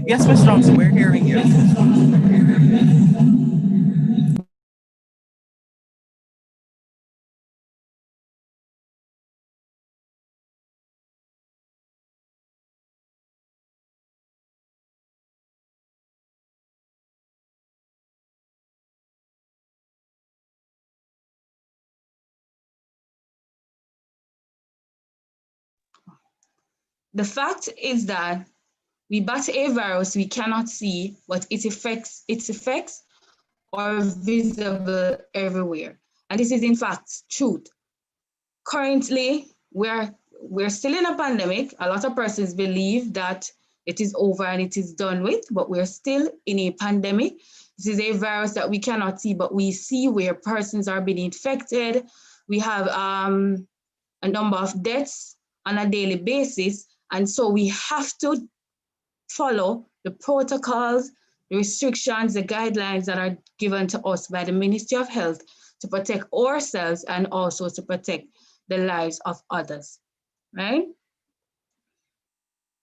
Yes, Miss Johnson, we're hearing you. The fact is that we battle a virus we cannot see, but its effects are visible everywhere. And this is in fact truth. Currently, we're still in a pandemic. A lot of persons believe that it is over and it is done with, but we're still in a pandemic. This is a virus that we cannot see, but we see where persons are being infected. We have a number of deaths on a daily basis. And so we have to follow the protocols, the restrictions, the guidelines that are given to us by the Ministry of Health to protect ourselves and also to protect the lives of others, right?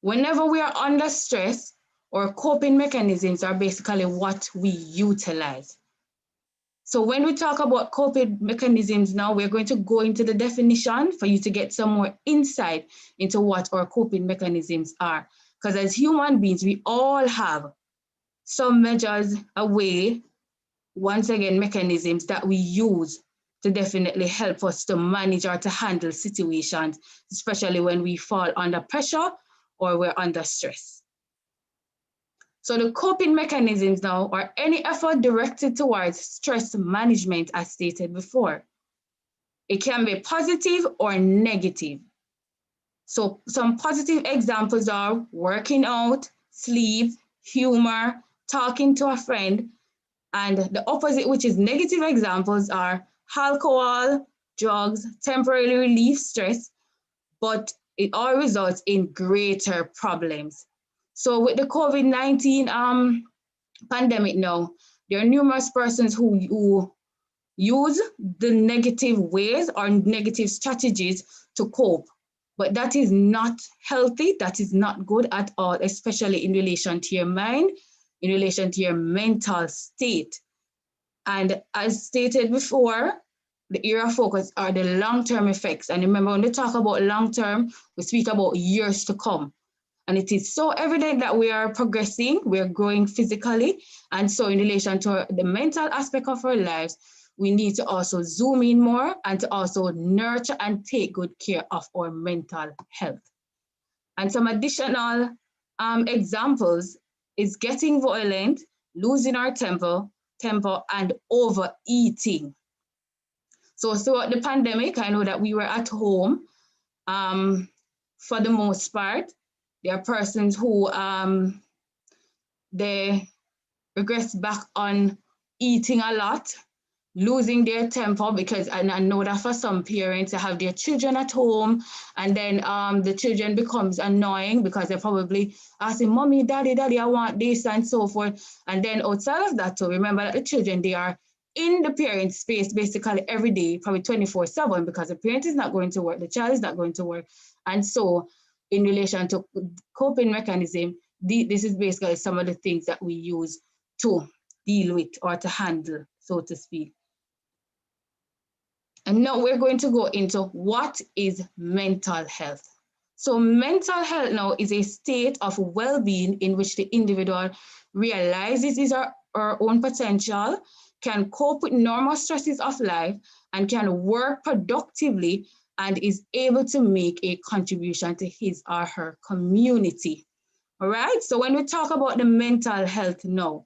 Whenever we are under stress, our coping mechanisms are basically what we utilize. So when we talk about coping mechanisms now, we're going to go into the definition for you to get some more insight into what our coping mechanisms are. Because as human beings, we all have some measures, a way, once again, mechanisms that we use to definitely help us to manage or to handle situations, especially when we fall under pressure or we're under stress. So the coping mechanisms now are any effort directed towards stress management, as stated before. It can be positive or negative. So some positive examples are working out, sleep, humor, talking to a friend, and the opposite, which is negative examples, are alcohol, drugs, temporarily relieve stress, but it all results in greater problems. So with the COVID-19 pandemic now, there are numerous persons who use the negative ways or negative strategies to cope. But that is not healthy, that is not good at all, especially in relation to your mind, in relation to your mental state. And as stated before, the area of focus are the long-term effects. And remember, when we talk about long-term, we speak about years to come. And it is so evident that we are progressing, we are growing physically. And so in relation to the mental aspect of our lives, we need to also zoom in more and to also nurture and take good care of our mental health. And some additional examples is getting violent, losing our temper, and overeating. So throughout the pandemic, I know that we were at home for the most part. There are persons who they regress back on eating a lot, losing their temper, because and I know that for some parents they have their children at home and then the children becomes annoying because they're probably asking mommy, daddy, I want this and so forth. And then outside of that too, remember that the children, they are in the parent space basically every day, probably 24/7, because the parent is not going to work, the child is not going to work. And so in relation to coping mechanism, this is basically some of the things that we use to deal with or to handle, so to speak. And now we're going to go into what is mental health. So mental health now is a state of well-being in which the individual realizes his or her own potential, can cope with normal stresses of life, and can work productively and is able to make a contribution to his or her community. All right, so when we talk about the mental health now,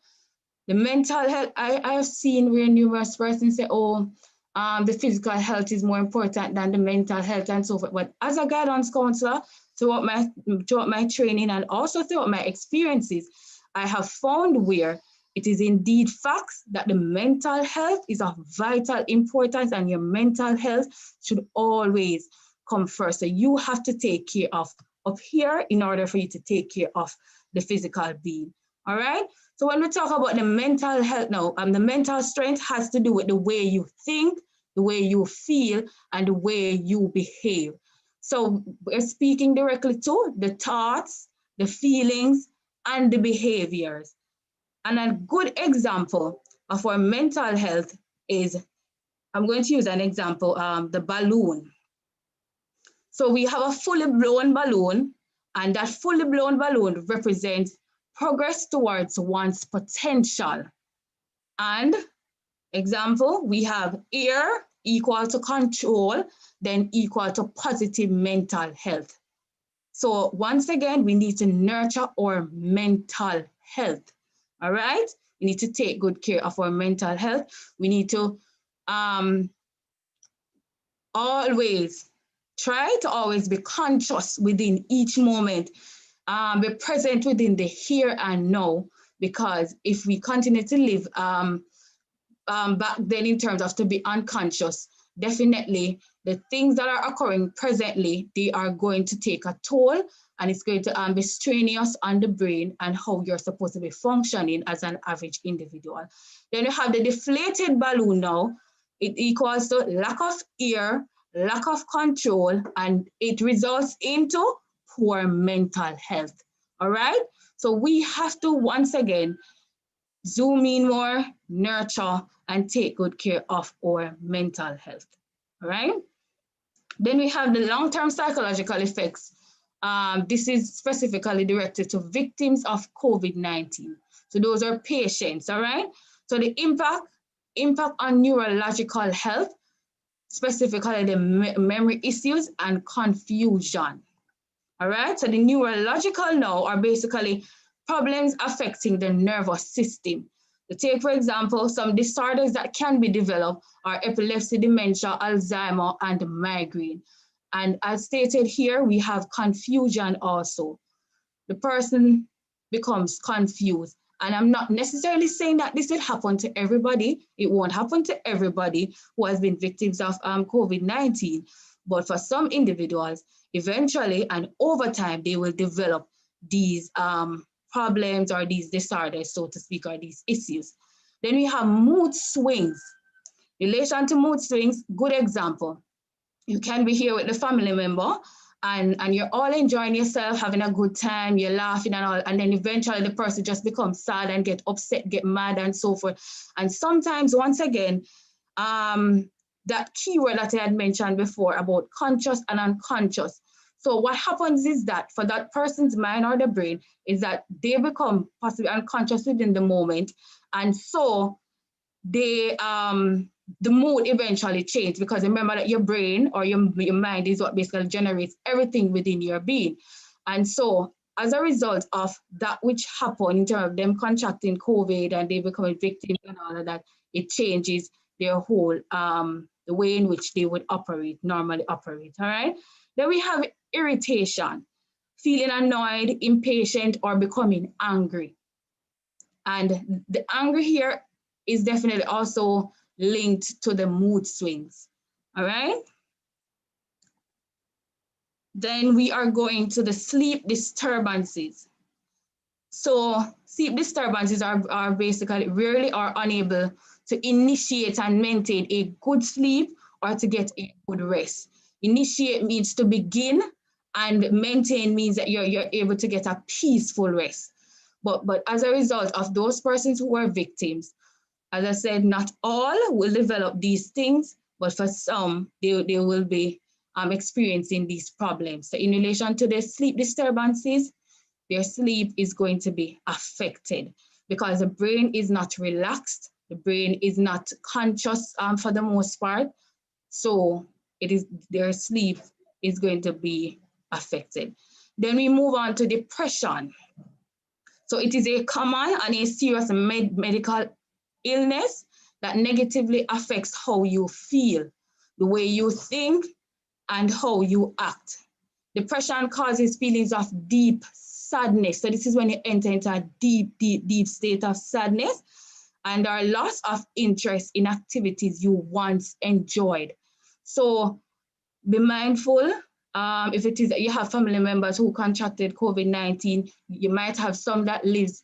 the mental health, I have seen where numerous persons say, oh, the physical health is more important than the mental health and so forth. But as a guidance counselor, throughout my training and also throughout my experiences, I have found where it is indeed facts that the mental health is of vital importance and your mental health should always come first. So you have to take care of up here in order for you to take care of the physical being. All right. So when we talk about the mental health now, the mental strength has to do with the way you think, the way you feel, and the way you behave. So we're speaking directly to the thoughts, the feelings, and the behaviors. And a good example of our mental health is, I'm going to use an example, the balloon. So we have a fully blown balloon, and that fully blown balloon represents progress towards one's potential. And example, we have air equal to control, then equal to positive mental health. So once again, we need to nurture our mental health. All right? We need to take good care of our mental health. We need to always try to always be conscious within each moment, be present within the here and now, because if we continue to live back then in terms of to be unconscious, definitely the things that are occurring presently, they are going to take a toll, and it's going to be strenuous on the brain and how you're supposed to be functioning as an average individual. Then you have the deflated balloon now. It equals to lack of air, lack of control, and it results into poor mental health. All right? So we have to once again zoom in more, nurture, and take good care of our mental health. All right? Then we have the long-term psychological effects. This is specifically directed to victims of COVID-19. So those are patients, all right? So the impact on neurological health, specifically the memory issues and confusion. All right, so the neurological now are basically problems affecting the nervous system. So take, for example, some disorders that can be developed are epilepsy, dementia, Alzheimer, and migraine. And as stated here, we have confusion also. The person becomes confused. And I'm not necessarily saying that this will happen to everybody. It won't happen to everybody who has been victims of COVID-19. But for some individuals, eventually and over time, they will develop these problems or these disorders, so to speak, or these issues. Then we have mood swings. In relation to mood swings, good example. You can be here with the family member, and you're all enjoying yourself, having a good time, you're laughing and all, and then eventually the person just becomes sad and get upset, get mad and so forth. And sometimes, once again, that keyword that I had mentioned before about conscious and unconscious. So what happens is that for that person's mind or the brain is that they become possibly unconscious within the moment, and so they the mood eventually changes, because remember that your brain or your mind is what basically generates everything within your being. And so as a result of that which happened in terms of them contracting COVID and they becoming victims and all of that, it changes their whole the way in which they would normally operate. All right. Then we have irritation, feeling annoyed, impatient, or becoming angry. And the anger here is definitely also linked to the mood swings. All right. Then we are going to the sleep disturbances. So sleep disturbances are basically rarely or unable to initiate and maintain a good sleep or to get a good rest. Initiate means to begin, and maintain means that you're able to get a peaceful rest. But as a result of those persons who are victims, as I said, not all will develop these things, but for some, they will be experiencing these problems. So in relation to the sleep disturbances, their sleep is going to be affected because the brain is not relaxed. The brain is not conscious for the most part. So their sleep is going to be affected. Then we move on to depression. So it is a common and a serious medical illness that negatively affects how you feel, the way you think, and how you act. Depression causes feelings of deep sadness. So this is when you enter into a deep, deep, deep state of sadness and our loss of interest in activities you once enjoyed. So be mindful. If it is that you have family members who contracted COVID-19, you might have some that lives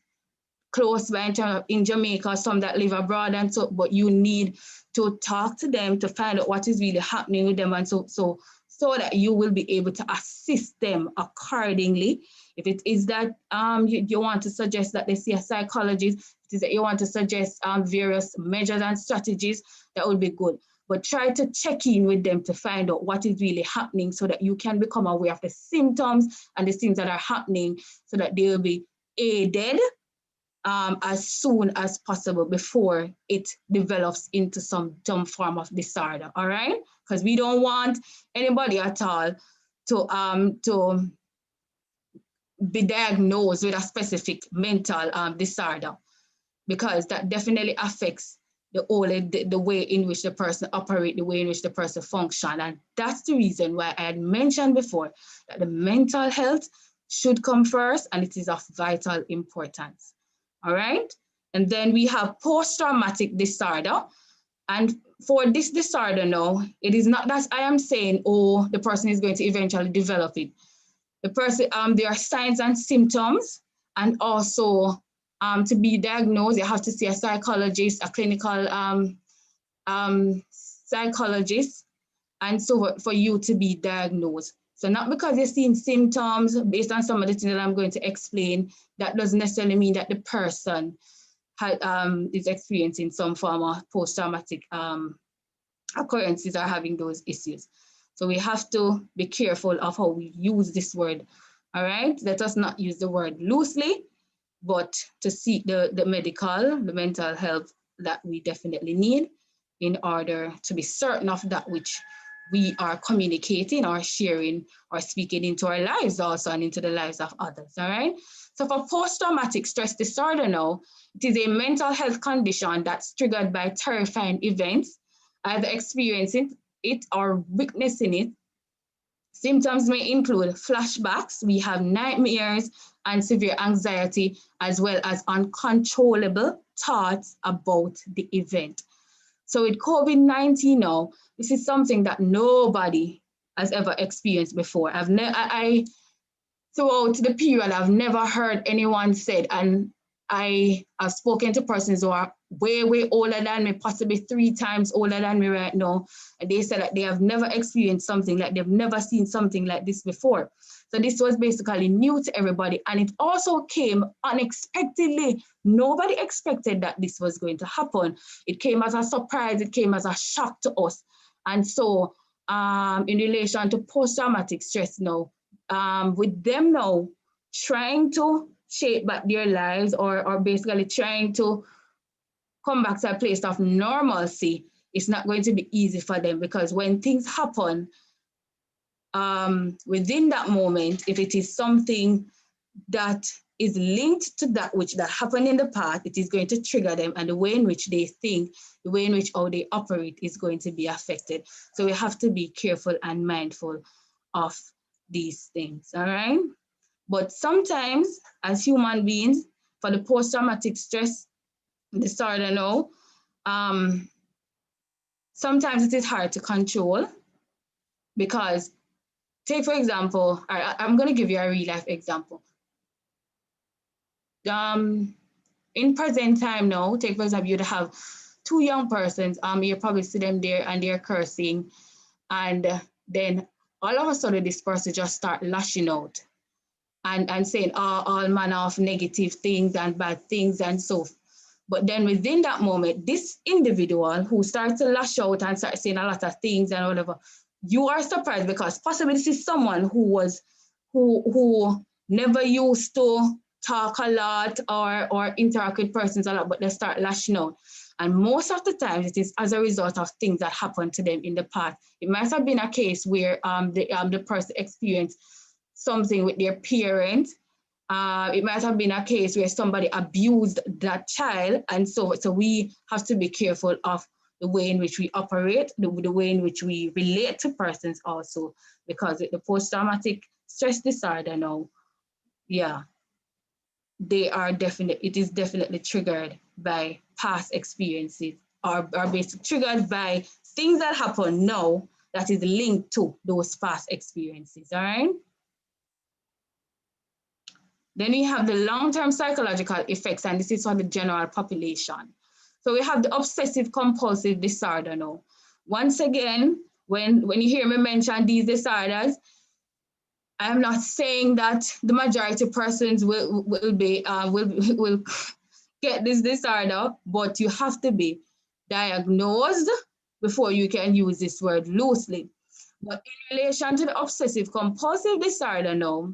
close by in Jamaica, some that live abroad, and so, but you need to talk to them to find out what is really happening with them, and so so that you will be able to assist them accordingly. If it is that you want to suggest that they see a psychologist, if it is that you want to suggest various measures and strategies, that would be good. But try to check in with them to find out what is really happening so that you can become aware of the symptoms and the things that are happening so that they will be aided as soon as possible before it develops into some form of disorder, all right? Because we don't want anybody at all to be diagnosed with a specific mental disorder, because that definitely affects the way in which the person operates, the way in which the person functions. And that's the reason why I had mentioned before that the mental health should come first, and it is of vital importance. All right. And then we have post-traumatic disorder. And for this disorder now, it is not that I am saying, oh, the person is going to eventually develop it. The person, there are signs and symptoms, and also to be diagnosed, you have to see a psychologist, a clinical psychologist, and so for you to be diagnosed. So not because you're seeing symptoms based on some of the things that I'm going to explain, that doesn't necessarily mean that the person is experiencing some form of post-traumatic occurrences or having those issues. So we have to be careful of how we use this word, all right? Let us not use the word loosely, but to seek the mental health that we definitely need in order to be certain of that which we are communicating or sharing or speaking into our lives also and into the lives of others, all right? So for post-traumatic stress disorder now, it is a mental health condition that's triggered by terrifying events, either experiencing it or witnessing it. Symptoms may include flashbacks, we have nightmares and severe anxiety, as well as uncontrollable thoughts about the event. So with COVID-19 now, this is something that nobody has ever experienced before. Throughout the period, I've never heard anyone said, and I have spoken to persons who are way, way older than me, possibly 3 times older than me right now, and they said that they have never experienced something like, they've never seen something like this before. So this was basically new to everybody, and it also came unexpectedly. Nobody expected that this was going to happen. It came as a surprise, it came as a shock to us. And so in relation to post-traumatic stress now, with them now trying to shape back their lives or basically trying to come back to a place of normalcy, it's not going to be easy for them, because when things happen within that moment, if it is something that is linked to that which that happened in the past, it is going to trigger them, and the way in which they think, the way in which how they operate is going to be affected. So we have to be careful and mindful of these things, all right? But sometimes as human beings, for the post-traumatic stress disorder now, sometimes it is hard to control, because take for example, I'm going to give you a real life example. In present time now, take for example, you'd have 2 young persons, you probably see them there and they're cursing, and then all of a sudden this person just start lashing out and saying all manner of negative things and bad things and so. But then within that moment, this individual who starts to lash out and start saying a lot of things and whatever, you are surprised, because possibly this is someone who never used to talk a lot or interact with persons a lot, but they start lashing out. And most of the time, it is as a result of things that happened to them in the past. It might have been a case where the person experienced something with their parents. It might have been a case where somebody abused that child. And so we have to be careful of the way in which we operate, the way in which we relate to persons also, because with the post-traumatic stress disorder now, yeah, it is definitely triggered by past experiences, or basically triggered by things that happen now that is linked to those past experiences, all right? Then we have the long-term psychological effects, and this is for the general population. So we have the obsessive-compulsive disorder now. Once again, when you hear me mention these disorders, I'm not saying that the majority of persons will get this disorder, but you have to be diagnosed before you can use this word loosely. But in relation to the obsessive compulsive disorder now,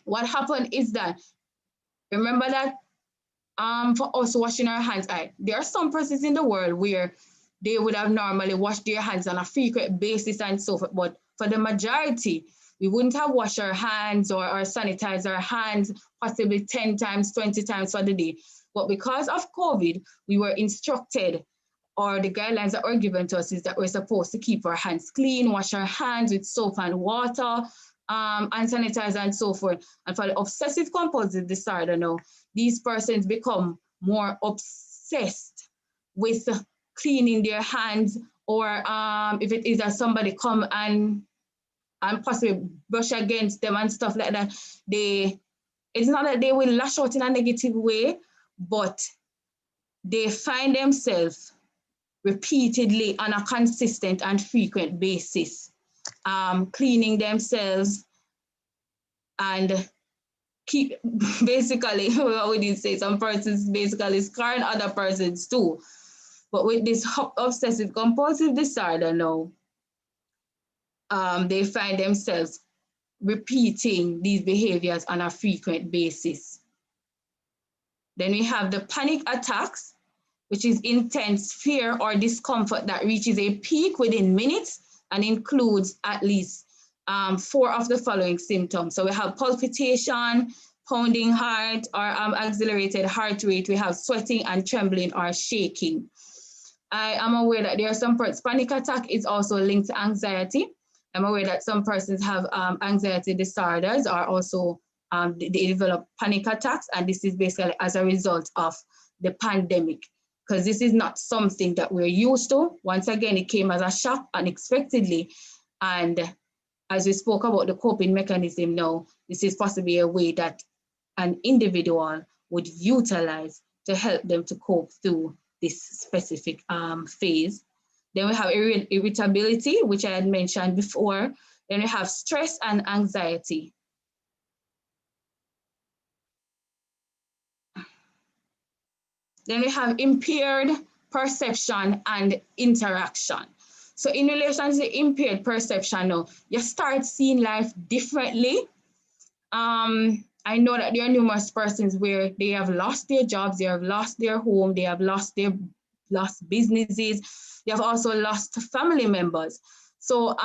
what happened is that, remember that for us washing our hands, there are some persons in the world where they would have normally washed their hands on a frequent basis and so forth, but for the majority, we wouldn't have washed our hands or sanitized our hands possibly 10 times, 20 times for the day. But because of COVID, we were instructed, or the guidelines that were given to us is that we're supposed to keep our hands clean, wash our hands with soap and water, and sanitizer and so forth. And for the obsessive compulsive disorder now, these persons become more obsessed with cleaning their hands, or if it is that somebody come and possibly brush against them and stuff like that, it's not that they will lash out in a negative way, but they find themselves repeatedly on a consistent and frequent basis, cleaning themselves and keep basically, what would you say, some persons basically scarring other persons too. But with this obsessive compulsive disorder now, they find themselves repeating these behaviors on a frequent basis. Then we have the panic attacks, which is intense fear or discomfort that reaches a peak within minutes and includes at least 4 of the following symptoms. So we have palpitation, pounding heart, or accelerated heart rate. We have sweating and trembling or shaking. I am aware that there are some persons, panic attack is also linked to anxiety. I'm aware that some persons have anxiety disorders, or also they develop panic attacks, and this is basically as a result of the pandemic, because this is not something that we're used to. Once again, it came as a shock unexpectedly, and as we spoke about the coping mechanism now, this is possibly a way that an individual would utilize to help them to cope through this specific phase. Then we have irritability, which I had mentioned before. Then we have stress and anxiety. Then we have impaired perception and interaction. So in relation to the impaired perception now, you start seeing life differently. I know that there are numerous persons where they have lost their jobs, they have lost their home, they have lost businesses, they have also lost family members. So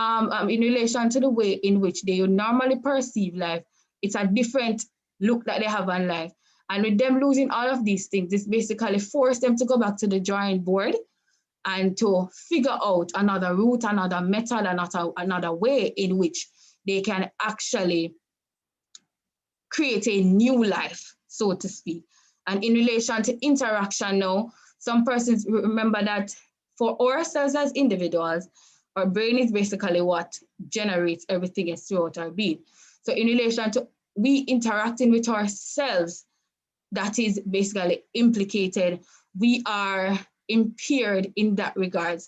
in relation to the way in which they would normally perceive life, it's a different look that they have on life. And with them losing all of these things, this basically forced them to go back to the drawing board and to figure out another route, another method, another way in which they can actually create a new life, so to speak. And in relation to interaction now, some persons remember that for ourselves as individuals, our brain is basically what generates everything else throughout our being. So in relation to we interacting with ourselves, that is basically implicated. We are impaired in that regard.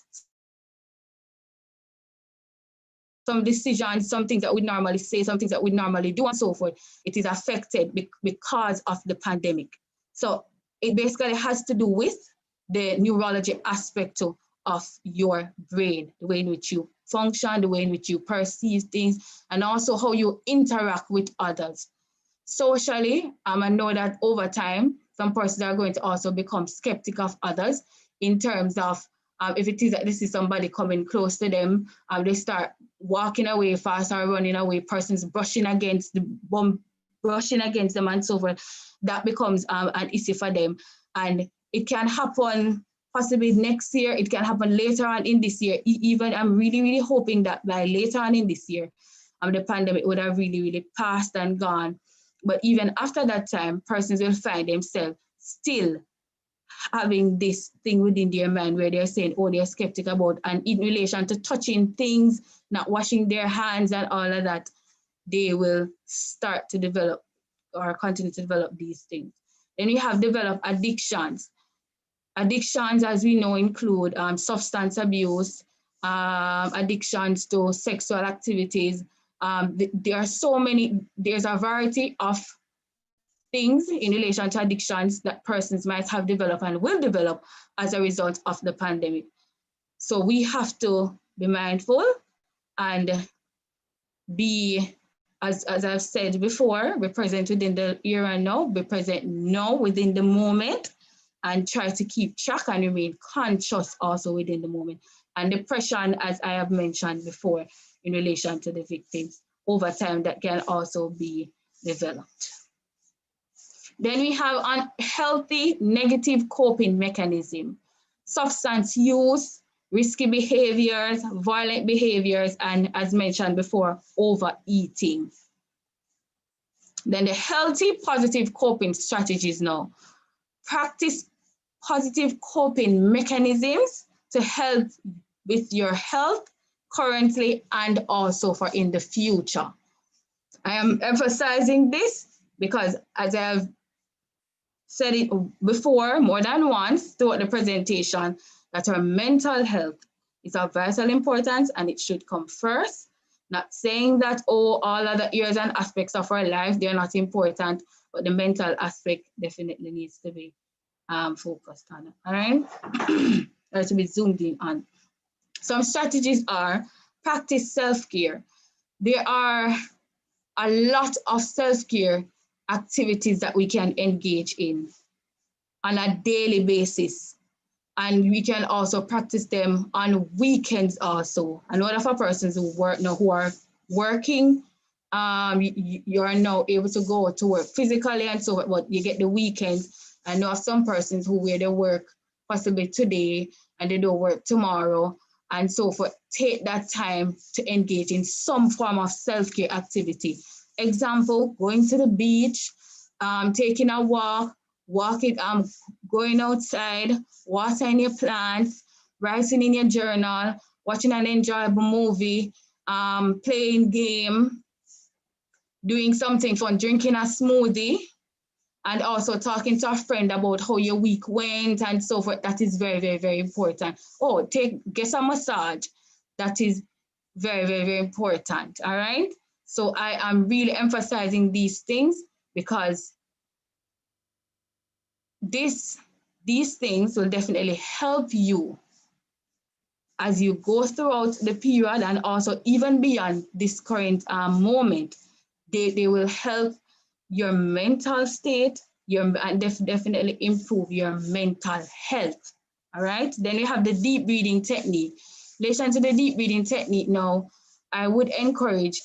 Some decisions, some things that we normally say, some things that we normally do and so forth, it is affected because of the pandemic. So it basically has to do with the neurology aspect of your brain, the way in which you function, the way in which you perceive things, and also how you interact with others. Socially, I know that over time, some persons are going to also become skeptical of others in terms of if it is that this is somebody coming close to them, they start walking away fast or running away, persons brushing against them and so forth. That becomes an issue for them. And it can happen possibly next year, it can happen later on in this year. Even I'm really, really hoping that by later on in this year, the pandemic would have really, really passed and gone. But even after that time, persons will find themselves still having this thing within their mind where they're saying, oh, they're skeptical about, and in relation to touching things, not washing their hands and all of that, they will start to develop or continue to develop these things. Then we have developed addictions. Addictions, as we know, include substance abuse, addictions to sexual activities. There are so many, there's a variety of things in relation to addictions that persons might have developed and will develop as a result of the pandemic. So we have to be mindful and be, as I've said before, be present within the here and now, be present now within the moment, and try to keep track and remain conscious also within the moment. And depression, as I have mentioned before, in relation to the victims, over time that can also be developed. Then we have unhealthy negative coping mechanism, substance use, risky behaviors, violent behaviors, and as mentioned before, overeating. Then the healthy positive coping strategies now. Practice positive coping mechanisms to help with your health currently and also for in the future. I am emphasizing this because as I have said it before more than once throughout the presentation, that our mental health is of vital importance and it should come first. Not saying that, oh, all other areas and aspects of our life, they're not important, but the mental aspect definitely needs to be focused on, all right? Or to be zoomed in on. Some strategies are practice self-care. There are a lot of self-care activities that we can engage in on a daily basis. And we can also practice them on weekends also. And a lot of our persons who work now, who are working, you are now able to go to work physically and so, but you get the weekends. I know of some persons who where they work possibly today and they don't work tomorrow. And so for take that time to engage in some form of self-care activity. Example, going to the beach, taking a walk, going outside, watering your plants, writing in your journal, watching an enjoyable movie, playing game, doing something fun, drinking a smoothie, and also talking to a friend about how your week went and so forth. That is very, very, very important. Oh, get some massage. That is very, very, very important. All right. So I am really emphasizing these things because these things will definitely help you as you go throughout the period and also even beyond this current moment. They will help your mental state, and definitely improve your mental health. All right. Then you have the deep breathing technique. Listen to the deep breathing technique now. I would encourage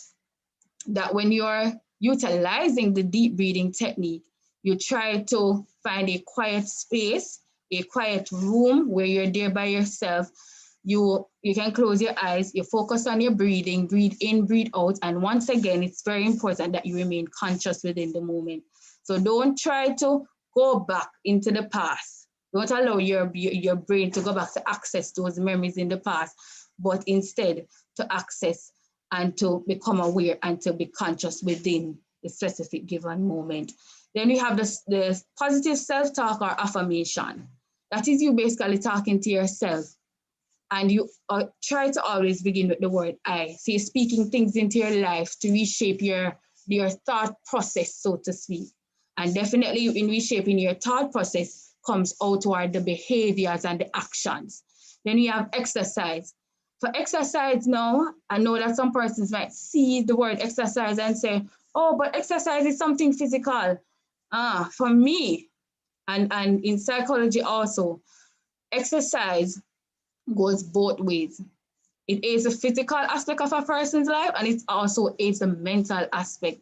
that when you're utilizing the deep breathing technique, you try to find a quiet space, a quiet room where you're there by yourself. You can close your eyes, you focus on your breathing, breathe in, breathe out. And once again, it's very important that you remain conscious within the moment. So don't try to go back into the past. Don't allow your brain to go back to access those memories in the past, but instead to access and to become aware and to be conscious within the specific given moment. Then we have the positive self-talk or affirmation. That is you basically talking to yourself. And you try to always begin with the word I. So you're speaking things into your life to reshape your thought process, so to speak. And definitely in reshaping your thought process comes out toward the behaviors and the actions. Then we have exercise. For exercise now, I know that some persons might see the word exercise and say, oh, but exercise is something physical. For me, and in psychology also, exercise goes both ways. It aids the physical aspect of a person's life and it also aids the mental aspect.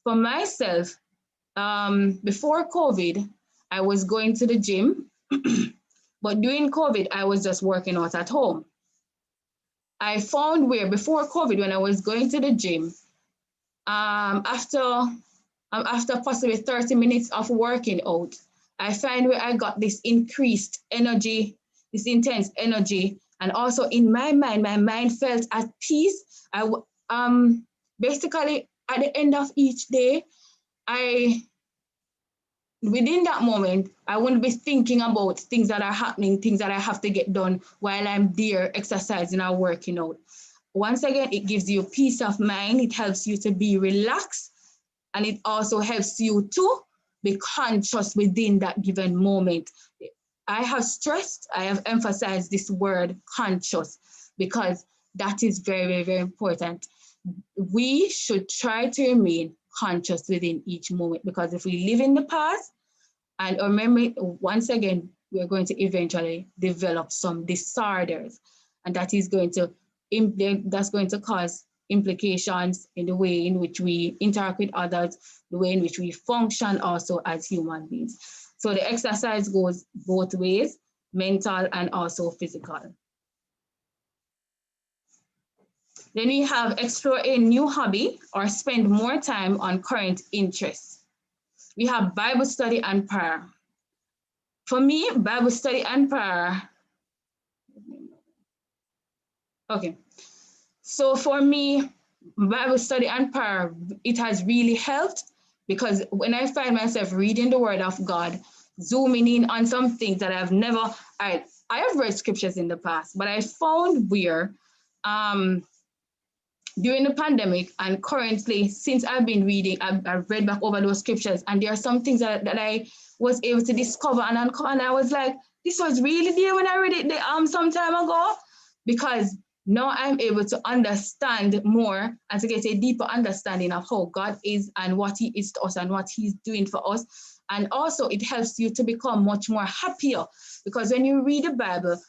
For myself, before COVID, I was going to the gym, but during COVID, I was just working out at home. I found where before COVID, when I was going to the gym, after possibly 30 minutes of working out, I find where I got this increased energy, this intense energy, and also in my mind felt at peace. Basically at the end of each day, I within that moment, I won't be thinking about things that are happening, things that I have to get done while I'm there exercising or working out. Once again, it gives you peace of mind. It helps you to be relaxed, and it also helps you to be conscious within that given moment. I have stressed, I have emphasized this word conscious because that is very, very, very important. We should try to remain conscious within each moment, because if we live in the past and our memory, once again, we're going to eventually develop some disorders, and that is going to cause implications in the way in which we interact with others, the way in which we function also as human beings. So the exercise goes both ways, mental and also physical. Then we have explore a new hobby or spend more time on current interests. We have Bible study and prayer. For me, Bible study and prayer. Okay. So for me, Bible study and prayer, it has really helped, because when I find myself reading the word of God, zooming in on some things that I have read scriptures in the past, but I found where during the pandemic and currently, since I've been reading, I've read back over those scriptures, and there are some things that I was able to discover and uncover, and I was like, this was really there when I read it some time ago, because now I'm able to understand more and to get a deeper understanding of how God is and what he is to us and what he's doing for us. And also it helps you to become much more happier, because when you read the Bible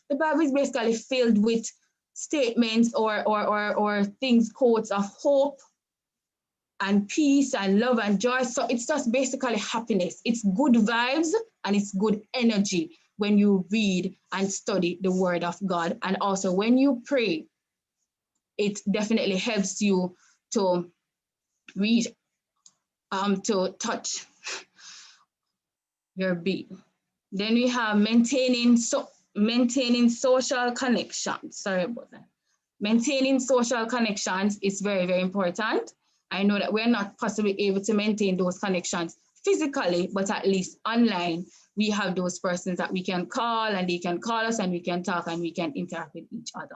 is basically filled with statements or things, quotes of hope and peace and love and joy. So it's just basically happiness. It's good vibes and it's good energy when you read and study the word of God. And also when you pray, it definitely helps you to read, to touch your being. Then we have maintaining social connections. Sorry about that. Maintaining social connections is very, very important. I know that we're not possibly able to maintain those connections physically, but at least online, we have those persons that we can call and they can call us and we can talk and we can interact with each other.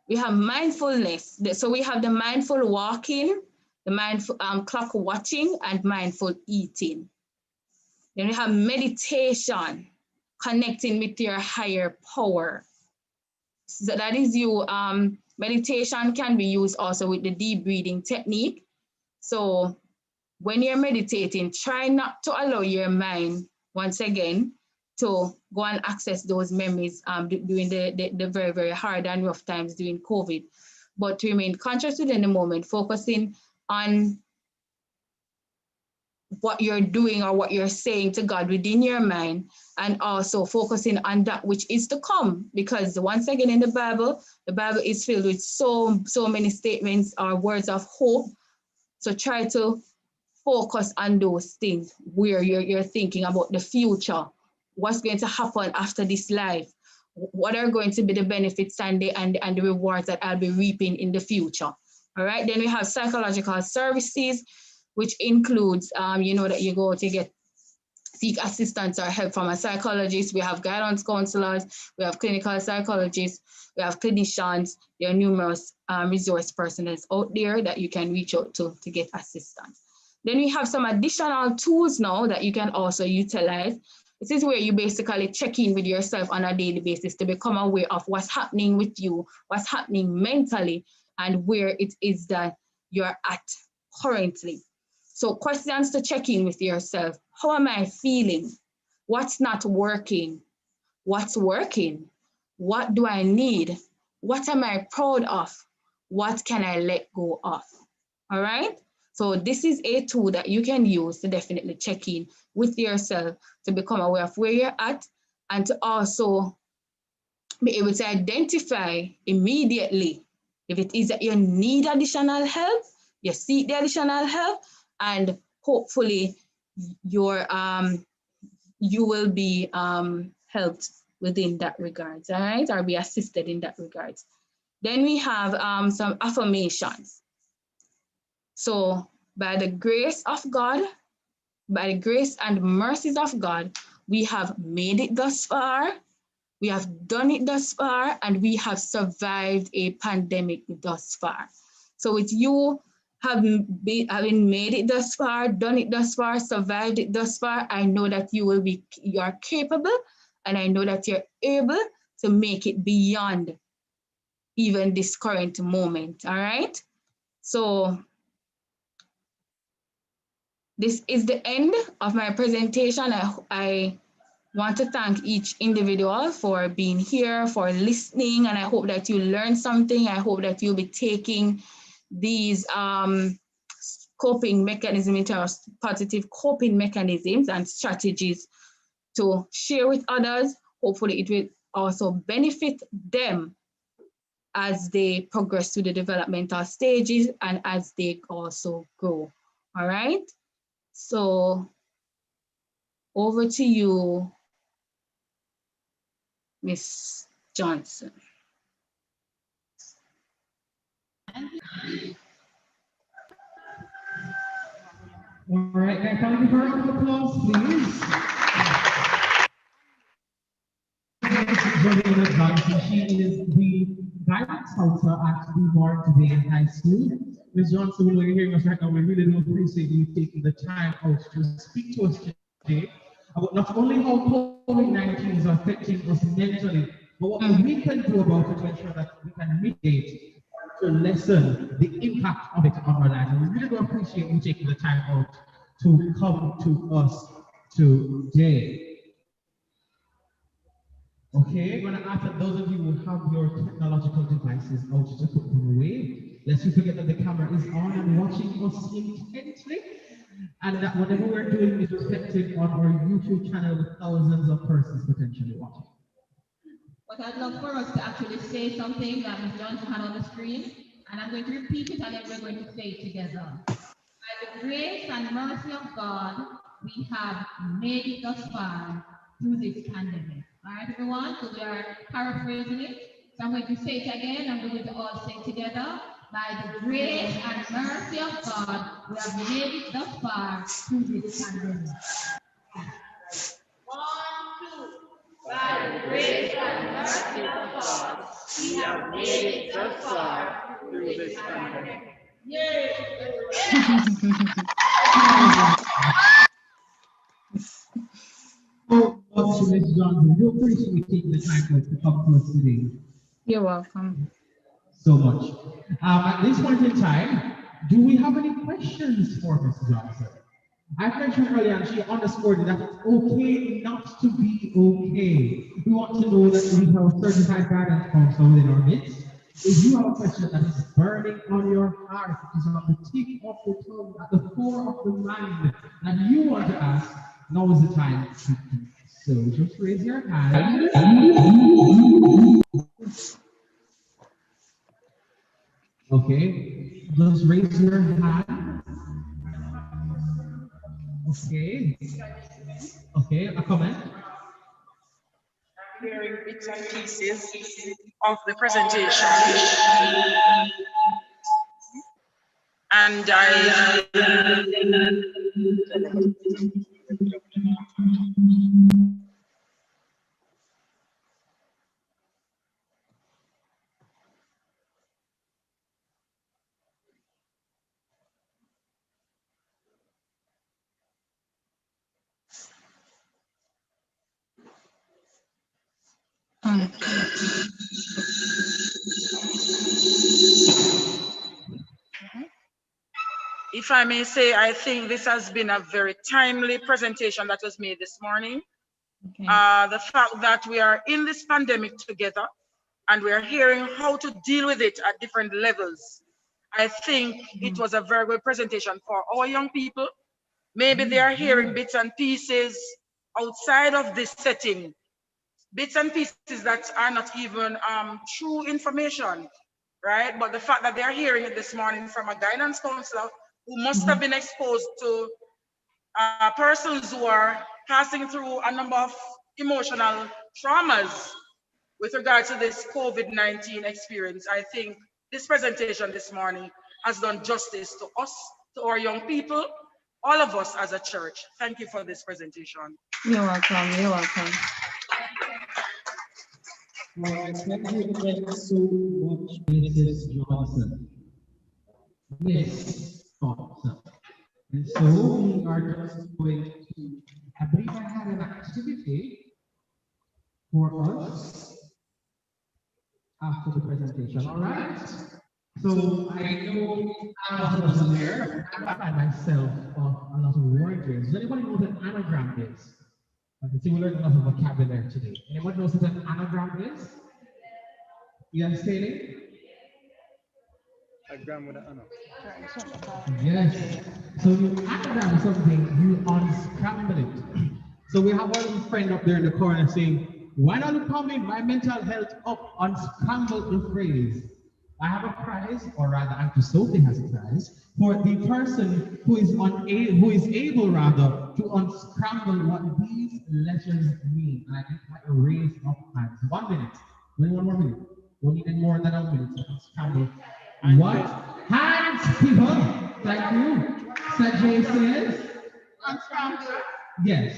We have mindfulness. So we have the mindful walking, the mindful clock watching, and mindful eating. Then we have meditation, connecting with your higher power. So that is you. Meditation can be used also with the deep breathing technique. So when you're meditating, try not to allow your mind, once again, to go and access those memories during the very, very hard and rough times during COVID, but to remain conscious within the moment, focusing on what you're doing or what you're saying to God within your mind, and also focusing on that which is to come. Because once again, in the Bible is filled with so many statements or words of hope. So try to focus on those things where you're thinking about the future, what's going to happen after this life, what are going to be the benefits and the rewards that I'll be reaping in the future. All right, then we have psychological services, which includes, that you go to seek assistance or help from a psychologist. We have guidance counselors, we have clinical psychologists, we have clinicians. There are numerous resource persons out there that you can reach out to get assistance. Then we have some additional tools now that you can also utilize. This is where you basically check in with yourself on a daily basis to become aware of what's happening with you, what's happening mentally, and where it is that you're at currently. So questions to check in with yourself. How am I feeling? What's not working? What's working? What do I need? What am I proud of? What can I let go of? All right? So this is a tool that you can use to definitely check in with yourself, to become aware of where you're at, and to also be able to identify immediately if it is that you need additional help, you seek the additional help, and hopefully you will be helped within that regards, all right, or be assisted in that regards. Then we have some affirmations. So by the grace of God, by the grace and mercies of God, we have made it thus far. We have done it thus far, and we have survived a pandemic thus far. So with you having made it thus far, done it thus far, survived it thus far, I know that you are capable, and I know that you're able to make it beyond even this current moment. All right. So this is the end of my presentation. I want to thank each individual for being here, for listening, and I hope that you learned something. I hope that you'll be taking these coping mechanisms, positive coping mechanisms and strategies to share with others. Hopefully it will also benefit them as they progress through the developmental stages and as they also grow. All right. So over to you, Miss Johnson. All right, guys, can we give her a round of applause, please? Miss Johnson, she is the guidance counselor at Newborn today in high school. Ms. Johnson, when you're hearing us right now, we really do appreciate you taking the time out to speak to us today about not only how COVID-19 is affecting us mentally, but what we can do about it to ensure that we can mitigate to lessen the impact of it on our lives. And we really do appreciate you taking the time out to come to us today. Okay, I'm going to ask that those of you who have your technological devices out to put them away. Lest you forget that the camera is on and watching us intently, and that whatever we're doing is reflected on our YouTube channel with thousands of persons potentially watching. But I'd love for us to actually say something that Ms. Johnson had on the screen, and I'm going to repeat it and then we're going to say it together. By the grace and mercy of God, we have made it thus far through this pandemic. All right, everyone? So we are paraphrasing it. So I'm going to say it again, and we're going to all say it together. By the grace and mercy of God, we have made it thus far through this pandemic. 1, 2. By the grace and mercy of God, we have made it thus far through this pandemic. Yay! So, Ms. Johnson, we appreciate you taking the time to come to us today. You're welcome. So much. At this point in time, do we have any questions for Ms. Johnson? I mentioned earlier, and she underscored that it's okay not to be okay. We want to know that we have a certified guidance counselor within our midst. If you have a question that is burning on your heart, it is on the tip of the tongue, at the core of the mind, and you want to ask, now is the time to do so. Just raise your hand. Okay, just raise your hand. Okay. Okay, a comment? I'm hearing bits and pieces of the presentation. And I if I may say, I think this has been a very timely presentation that was made this morning. Okay. The fact that we are in this pandemic together and we are hearing how to deal with it at different levels. I think it was a very good presentation for our young people. Maybe they are hearing bits and pieces outside of this setting, bits and pieces that are not even true information, right? But the fact that they're hearing it this morning from a guidance counselor who must have been exposed to persons who are passing through a number of emotional traumas with regard to this COVID-19 experience, I think this presentation this morning has done justice to us to our young people, all of us as a church. Thank you for this presentation. You're welcome. You're welcome. All right, thank you again so much, Mrs. Johnson. Yes, Thompson. And so we are just going to, I believe I had an activity for us after the presentation, all right? So I know a lot of us there, I find myself on a lot of word games. Does anybody know what an anagram is? I can see we learned a lot of vocabulary today. Anyone knows what an anagram is? You understand it? Anagram with an anna. Yes. So you anagram something, you unscramble it. So we have one friend up there in the corner saying, why don't you come in my mental health up, unscramble the phrase. I have a prize, or rather Auntie Sophie has a prize, for the person who is able rather to unscramble what these letters mean. And I think I raise up hands. 1 minute. Only 1 more minute. Don't need any more than a minute to unscramble. What? Hands, people. Thank you. CNJ says. Unscramble. Yes.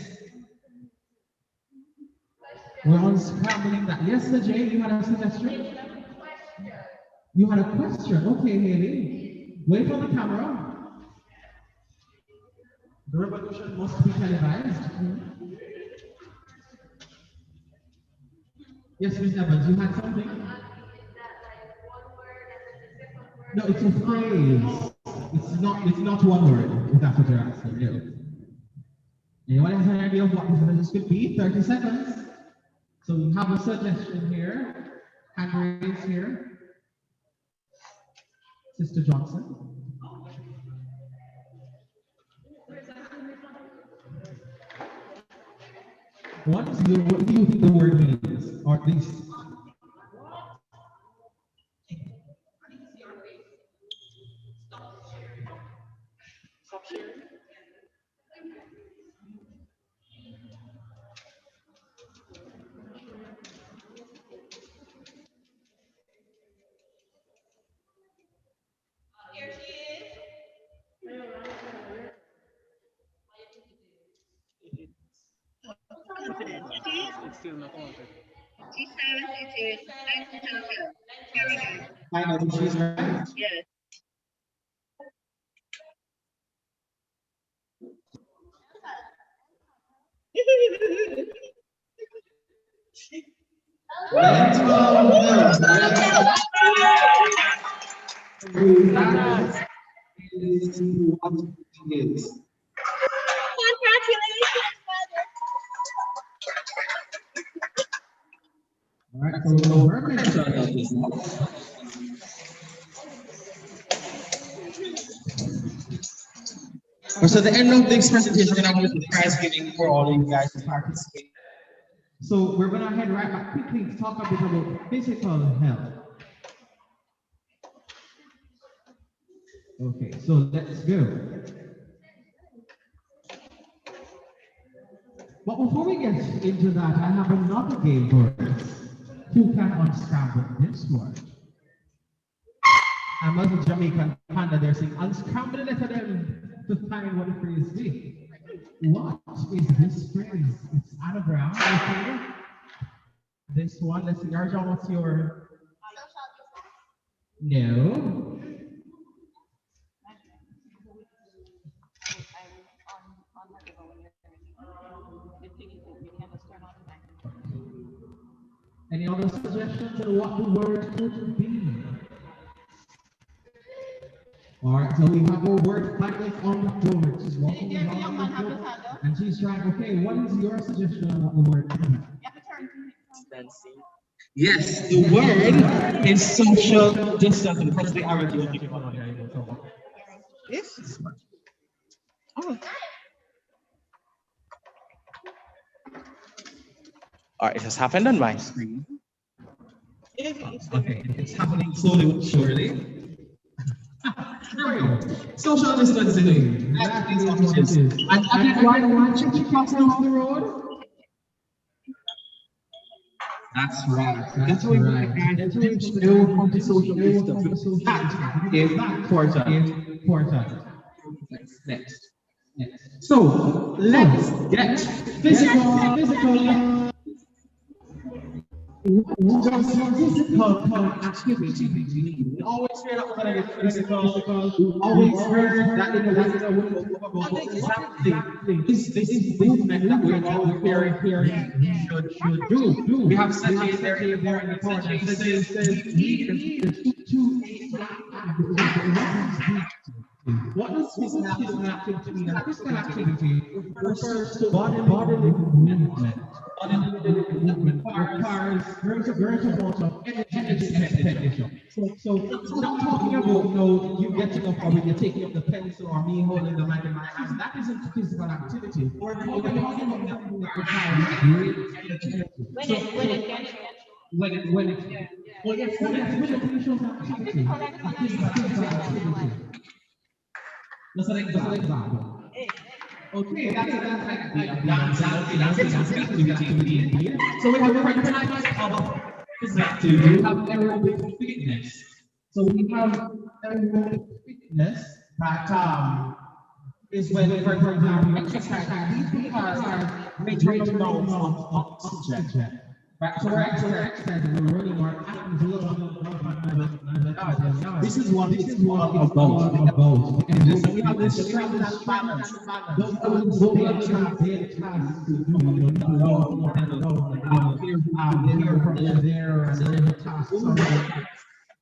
We're unscrambling that. Yes, CNJ, you had a suggestion? You had a question. Okay, Haley. Wait for the camera. The revolution must be televised. Yes, Ms. Evans, you had something? No, it's a phrase. It's not one word, if that's what you're asking. No. Anyone has an idea of what this could be? 30 seconds. So we have a suggestion here. Hand raised here. Sister Johnson. What do you think the word means? Or at least Here she is. It's still not haunted. She says it is mental health. Here we go. I know she's right. Yes. All right, so her mental health is not. So at the end of this presentation, we're going to have the prize giving for all of you guys to participate. So we're going to head right back quickly to talk a bit about physical health. Okay, so let's go. But before we get into that, I have another game for us. Who can unscramble this word? I'm not a Jamaican panda there saying, unscramble it for them to find what the phrase is. What is this phrase? It's anagram. Okay. This one, let's see, Arjan, what's your? No. Any other suggestions on what the word could be? All right, so we have our word finally on the floor. She's walking around on the floor, and she's trying. Okay, what is your suggestion on what the word could be? Yes, the word is social distancing. That's the arrow. Yes. Oh. All right, it has happened on my screen. Okay, it's happening slowly but surely. Social distancing. That is what it is. And everyone should be crossing off the road. That's right. That's right. That's right. No social distance. That is important. Next. So let's get physical. What does physical activity mean? We always hear that we're going to get physical. We always heard that in the language of what exactly is this movement that we're all hearing should do. We have CNJ there in the morning. CNJ says we need to act. What does physical activity mean? Physical activity refers to bodily movement. Requires very amount of energy expenditure. So not talking about you getting up or when you're taking up the pencil or me holding the mic in my hand. That isn't physical activity. We're talking about something that requires great energy. When it shows activity. That's an example. Okay, that's like dancing activity. So we have different types of physical activity. We have aerobic fitness. So we have aerobic fitness that is when, for example, exercise. These are great amounts of oxygen. Right, so we're exercising, we're running our actions a little bit. This is what it's all about. And so we have this strength and balance. Those daily tasks to do, here from there, and then the tasks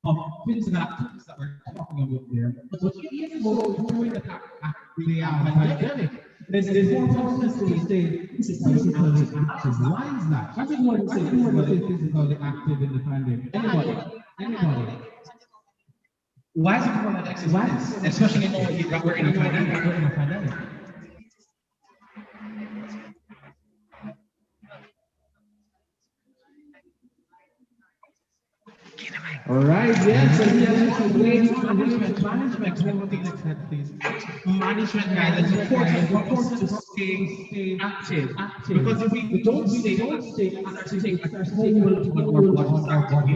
of physical activities that we're talking about there. But even though during the pandemic, there's more possibility to stay physically active. Why is that? I think you want to say physically active in the pandemic. Anybody? Why is it important to exercise? Especially that we're in a pandemic. All right, yes, so here's one way management guys, it's important to stay active. Because if we don't stay active, it starts to take hold of our body,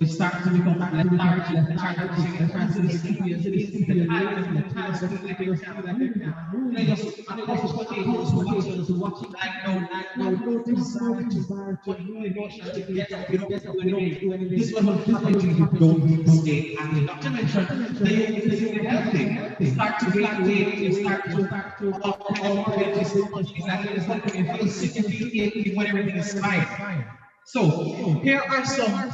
we start to become lethargic, this was what happens if you don't stay active. Not to mention, they healthy. Start to gain weight, you start to feel sick, you feel achy when everything is fine. So here are some of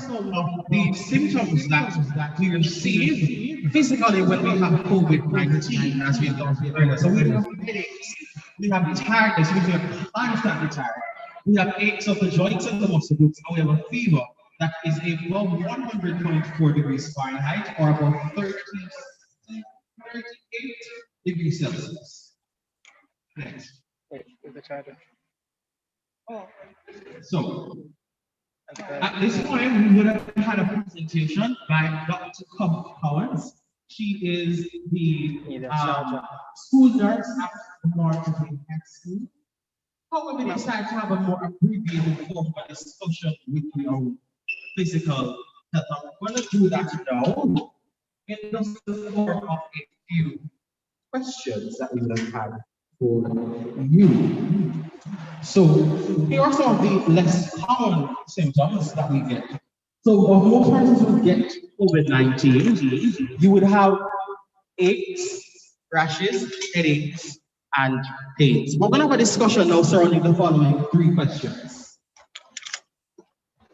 the symptoms that we receive physically when we have COVID-19, as we talked earlier. So we have headaches, we have tiredness, we feel constantly tired. We have aches of the joints and the muscles, and we have a fever that is above 100.4 degrees Fahrenheit or about 38 degrees Celsius. Next. The charger. So, at this point, we would have had a presentation by Dr. Collins. She is the school nurse at Martin High School. However, we decided to have a more abbreviated form of discussion with your physical health. I'm going to do that now in the form of a few questions that we would have had for you. So here are some of the less common symptoms that we get. So most persons who get COVID-19, you would have aches, rashes, headaches, and pains. We're going to have a discussion now surrounding the following three questions.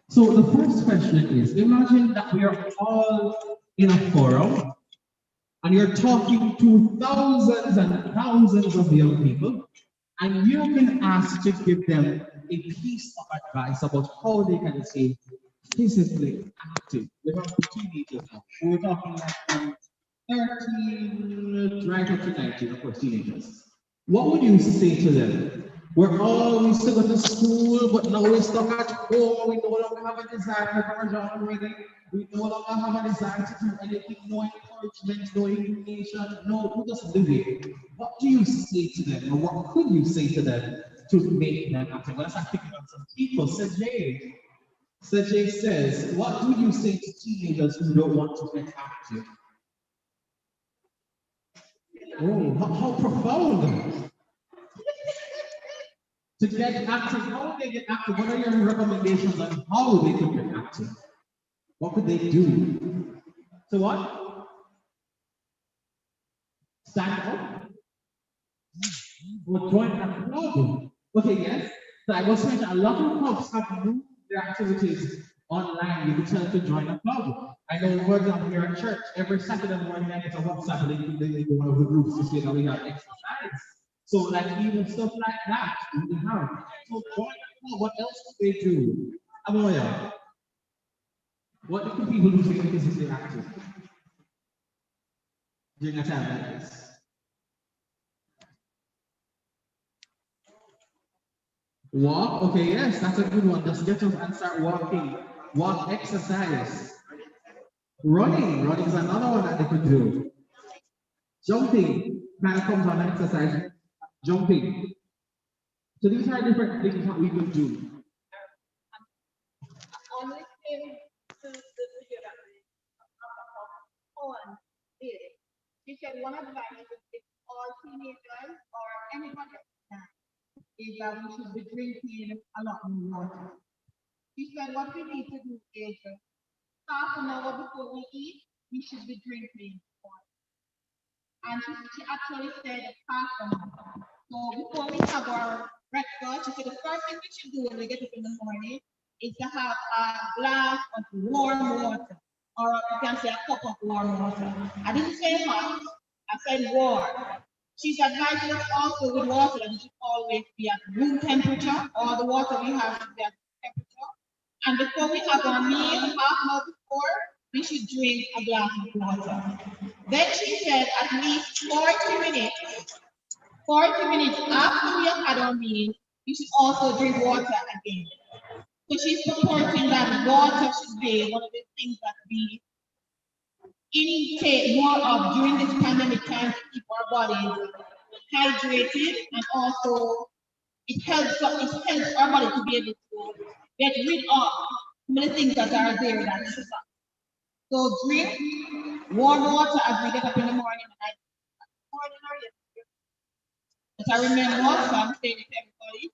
So the first question is, imagine that we are all in a forum and you're talking to thousands and thousands of young people, and you've been asked to give them a piece of advice about how they can stay physically active. We're talking teenagers now. We're talking like from 13 right up to 19, of course, teenagers. What would you say to them? We still go to school, but now we're stuck at home. We no longer have a desire for our job already. We no longer have a desire to do anything, no encouragement, no illumination, no, just do it. What do you say to them, or what could you say to them to make them active? Let's start picking up some people. CNJ says, what would you say to teenagers who don't want to get active? Oh, how profound. To get active, how would they get active? What are your recommendations on how they could get active? What could they do? So what? Stand up? Or join a club? Okay, yes. So I was saying a lot of clubs have moved their activities online. You can tell to join a club. I know, for example, here at church, every Saturday morning I get a WhatsApp link in one of the groups to say that we have exercise. So like even stuff like that we have. So join a club. What else do they do? Amoya, what do people do to get physically active during a time like this? Walk, okay, yes, that's a good one. Just get up and start walking. Walk, exercise. Running is another one that they could do. Jumping kind of comes on exercise. Jumping. So these are different things that we could do. On listening to the video that Owen did, she said one advice to give all teenagers or anybody is that we should be drinking a lot more water. She said what we need to do is half an hour before we eat, we should be drinking water. And she actually said half an hour. So before we have our breakfast, she said the first thing we should do when we get up in the morning is to have a glass of warm water, or you can say a cup of warm water. I didn't say hot, I said warm. She's advising us also with water that it should always be at room temperature. All the water we have should be at room temperature. And before we have our meal, half an hour before, we should drink a glass of water. Then she said at least 40 minutes 40 minutes after we have had our meal, you should also drink water again. So she's supporting that water should be one of the things that we intake more of during this pandemic time to keep our bodies hydrated, and also it helps our body to be able to get rid of some of the things that are there that should not. So drink warm water as we get up in the morning. But I remember, so I'm saying it to everybody,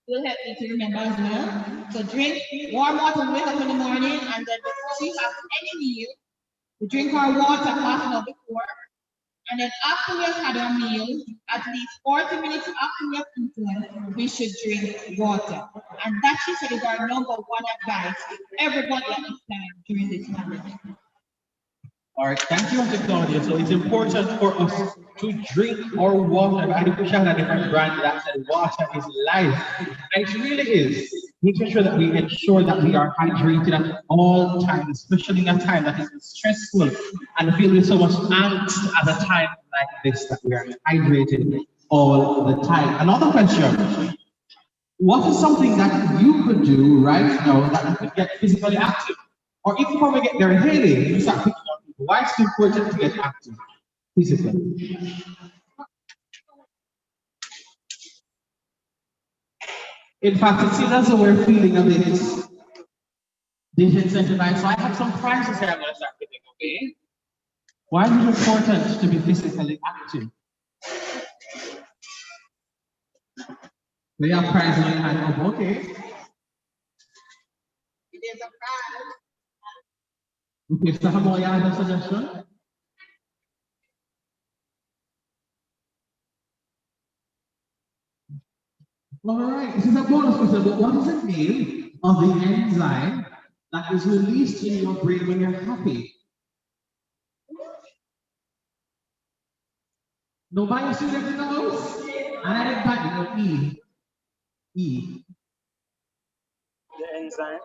will help me to remember as well. So drink warm water when we wake up in the morning, and then before we have any meal, we drink our water half an hour before. And then after we have had our meal, at least 40 minutes after we have eaten, we should drink water. And that, she said, is our number one advice to everybody at this time during this pandemic. All right, thank you, Auntie Claudia. So it's important for us to drink our water. I think we should have a different brand that said water is life. And it really is. Making sure that we ensure that we are hydrated at all times, especially in a time that is stressful and filled with so much angst at a time like this, that we are hydrated all the time. Another question. What is something that you could do right now that you could get physically active? Or if you get their headache, you start thinking of people. Why is it important to get active physically? In fact, it seems as though we're feeling a bit disincentivized. So I have some prizes here I'm going to start with, okay? Why is it important to be physically active? We have prizes on your hand up, okay? There's a prize. Okay, so how you have a suggestion? All right, this is a bonus question, but what is the name of the enzyme that is released in your brain when you're happy? Nobody student in the house? And I didn't back E. E. The enzyme.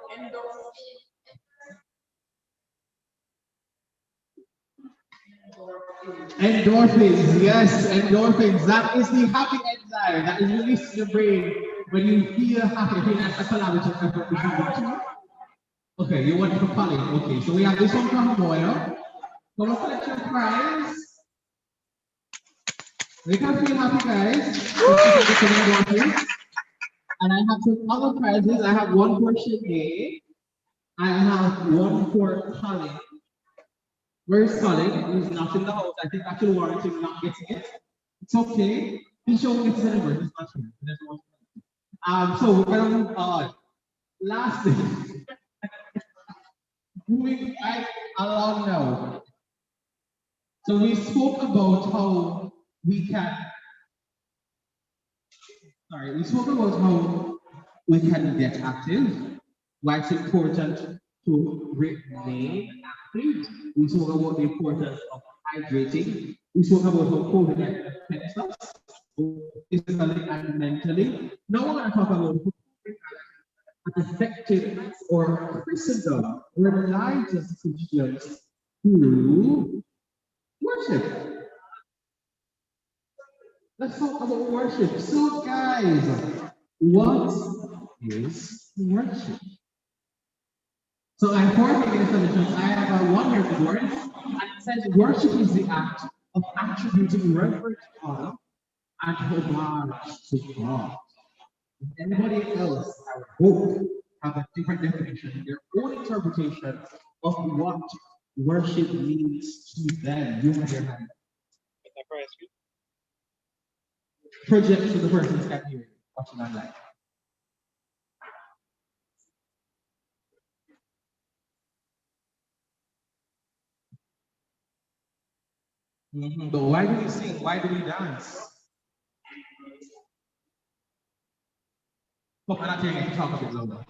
Endorphins, yes, endorphins. That is the happy enzyme that is released in the brain when you feel happy. I think that's a collaborative effort between the two. Okay, you want for Colin. Okay, so we have this one from Boyle. Come on, collect your prize. We can feel happy, guys. And I have some other prizes. I have one for Shanae. I have one for Colin. Where's Colin? He's not in the house. I think I should warrant him not getting it. It's okay. He's showing it anywhere. He's not here. He doesn't want to. So we're gonna move on. Lastly, moving right along now. So we spoke about how we can. We spoke about how we can get active, why it's important to remain active. We spoke about the importance of hydrating. We spoke about how COVID affects us, both physically and mentally. Now we're going to talk about how COVID affected or Christendom or religious Christians through worship. Let's talk about worship. So, guys, what is worship? So, I'm forming definitions. I have one here to word, and it says worship is the act of attributing reverence, honor, and homage to God. If anybody else, I hope, have a different definition, their own interpretation of what worship means to them. You have your hand. Project to the person who can't hear you, watching online. But why do we sing? Why do we dance? Look, I'm not hearing you talk a bit louder.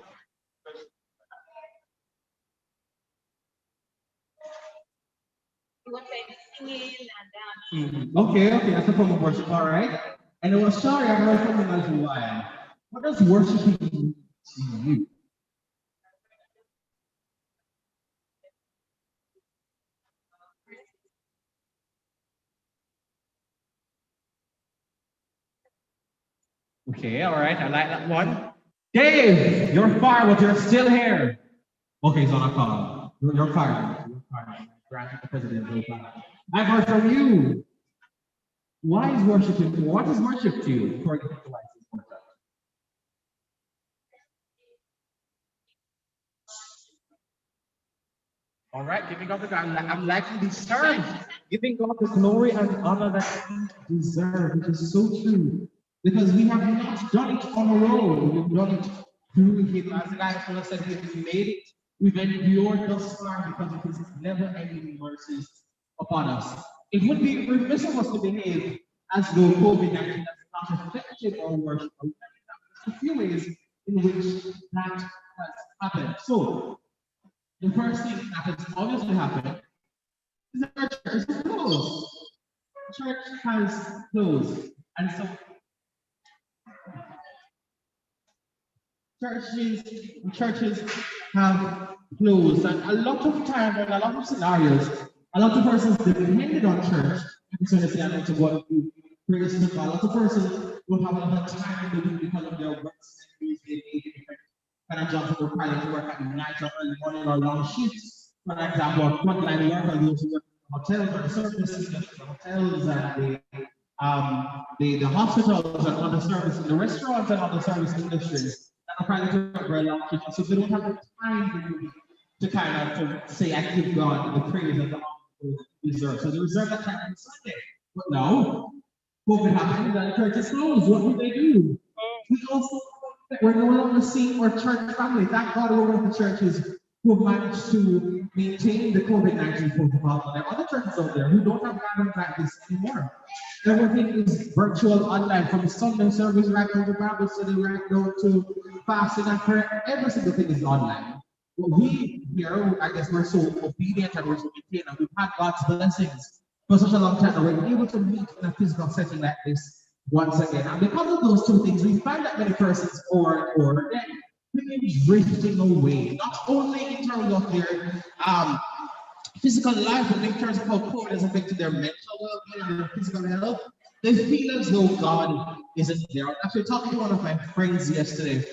Okay, that's a form of worship, all right. And it was sorry, I've heard from as well. What does worship mean to you? Okay, all right, I like that one. Dave, you're fired, but you're still here. Okay, so I'm calling. You're fired. You're fired. Granted the president, you're fired. I've heard from you. Why is worship important? What is worship to you? According to why it's important. All right, giving God the glory. I'm liking these terms. Giving God the glory and honor that He deserves, which is so true. Because we have not done it on our own. We've done it through Him. As the guy said, we've made it. We've endured thus far because of His never-ending mercies upon us. It would be remiss of us to behave as though COVID-19 has not affected our worship. There's a few ways in which that has happened. So, the first thing that has obviously happened is that our church is closed. The church has closed. And so, churches have closed. And a lot of times, in a lot of scenarios, a lot of persons depended on church. So they say, I need to go and praise to God. A lot of persons don't have a lot of time to do because of their work schedules. They need different kind of jobs. They're required to work at night or early morning or long shifts. For example, frontline workers, those who work in hotels or the services, the hotels and the hospitals and other services, the restaurants and other service industries that are trying to work very long shifts. So they don't have the time to kind of to say, I give God the praise and the honor deserve. So they reserve that time on Sunday. But now, COVID happened and the church is closed. What do they do? We also, we're no longer seeing our church family. Thank God we're one of the churches who managed to maintain the COVID-19 protocol. There are other churches out there who don't have gatherings like this anymore. Everything is virtual online, from Sunday service right down to Bible study, right down to fasting and prayer. Every single thing is online. Well, we here, I guess we're so obedient and we're so maintained, and we've had God's blessings for such a long time that we're able to meet in a physical setting like this once again. And because of those two things, we find that many persons are drifting away, not only in terms of their physical life, but in terms of how COVID has affected their mental well-being and their physical health. They feel as though God isn't there. I was actually talking to one of my friends yesterday,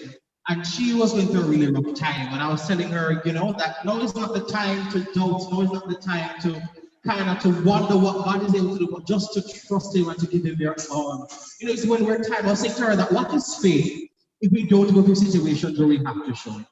and she was going through a really rough time. And I was telling her, you know, that no, it's not the time to doubt, no, it's not the time to kind of to wonder what God is able to do, but just to trust Him and to give Him your all. You know, it's when we're tired. I was saying to her that what is faith if we don't go through situations where we have to show it?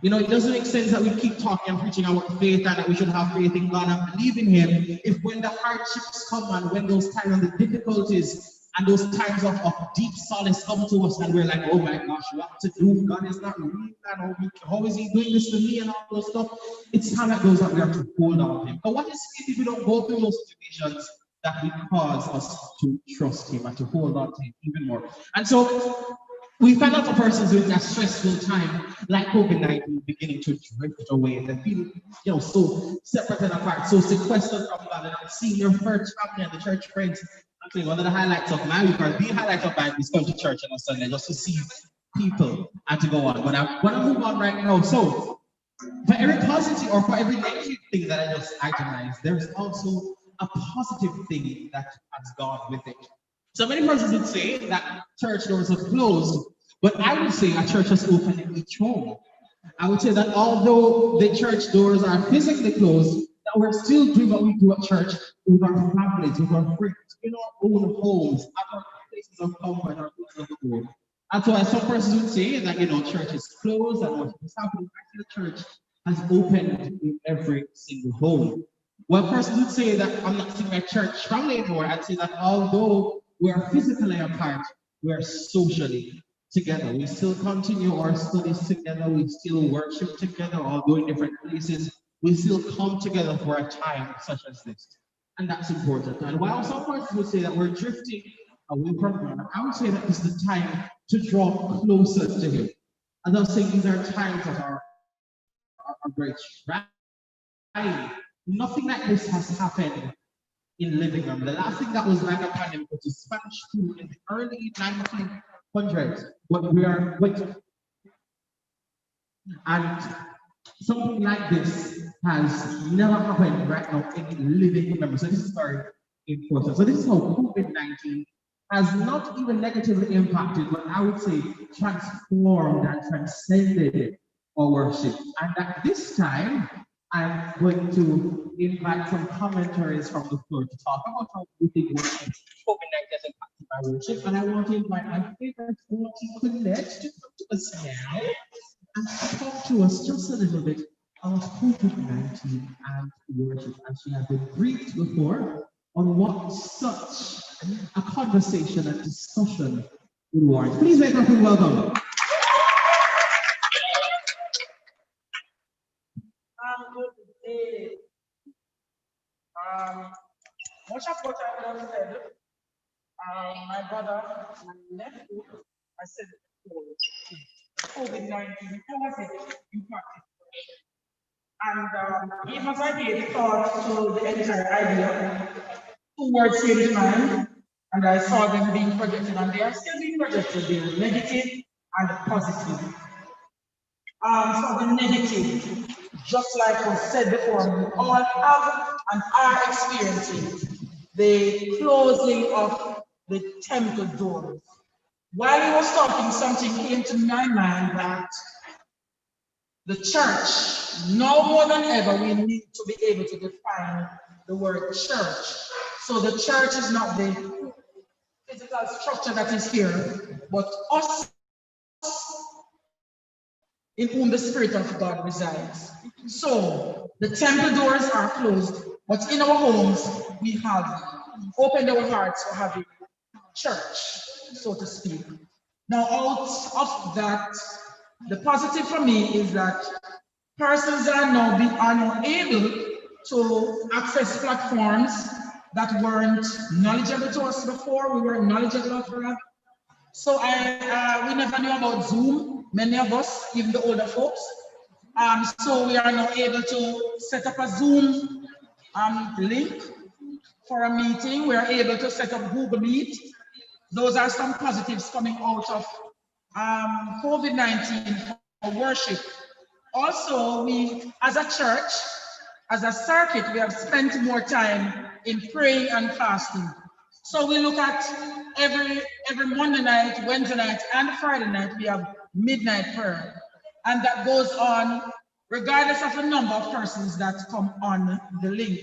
You know, it doesn't make sense that we keep talking and preaching about faith and that we should have faith in God and believe in Him if when the hardships come and when those times and the difficulties and those times of deep solace come to us and we're like, oh my gosh, what to do? God is not real, and how is He doing this to me and all those stuff? It's time that goes that we have to hold on to Him. But what is it if we don't go through those situations that will cause us to trust Him and to hold on to Him even more? And so we find out a person's during that stressful time, like COVID-19, beginning to drift away and they feel, you know, so separate and apart, so sequestered from God. And I'm seeing your church family and the church friends. I'm saying one of the highlights of my week, or the highlight of my week, is going to church on a Sunday just to see people and to go on. But I want to move on right now. So, for every positive or for every negative thing that I just itemized, there is also a positive thing that has gone with it. So many persons would say that church doors are closed, but I would say a church has opened in each home. I would say that although the church doors are physically closed, that we're still doing what we do at church with our families, with our friends, in our own homes, at our places of comfort, our places of abode. And so as some persons would say that, you know, church is closed and what is happening, actually the church has opened in every single home. One person would say that I'm not seeing my church family anymore. I'd say that although we are physically apart, we are socially together. We still continue our studies together. We still worship together, although in different places. We still come together for a time such as this. And that's important. And while some persons would say that we're drifting away from God, I would say that this is the time to draw closer to Him. As I was saying, these are times that are great striving. Nothing like this has happened in living room. The last thing that was like a pandemic was the Spanish flu in the early 1900s. But we are waiting. And something like this has never happened right now in living memory. So this is very important. So this is how COVID-19 has not even negatively impacted, but I would say transformed and transcended our worship. And at this time, I'm going to invite some commentaries from the floor to talk about how we think COVID-19 has impacted my worship. And I want to invite my favorite to connect to come to us now and talk to us just a little bit about COVID-19 and worship, as she has been briefed before on what such a conversation and discussion would warrant. Please make her feel welcome. Good day. Much of what I would have said, my brother, my nephew, I said before, COVID-19, how was it impacted? And even as I gave thought to the entire idea, two words came to mind, and I saw them being projected, and they are still being projected, the negative and the positive. For the negative, just like was said before, we all have and are experiencing the closing of the temple doors. While he was talking, something came to my mind that the church, now more than ever, we need to be able to define the word church. So the church is not the physical structure that is here, but us in whom the Spirit of God resides. So the temple doors are closed, but in our homes, we have opened our hearts to have a church, so to speak. Now, out of that, the positive for me is that persons are now able to access platforms that weren't knowledgeable to us before. We weren't knowledgeable of that. So we never knew about Zoom, many of us, even the older folks. So we are now able to set up a Zoom link for a meeting. We are able to set up Google Meet. Those are some positives coming out of COVID-19 for worship. Also, we, as a church, as a circuit, we have spent more time in praying and fasting. So we look at every Monday night, Wednesday night, and Friday night, we have midnight prayer. And that goes on regardless of the number of persons that come on the link.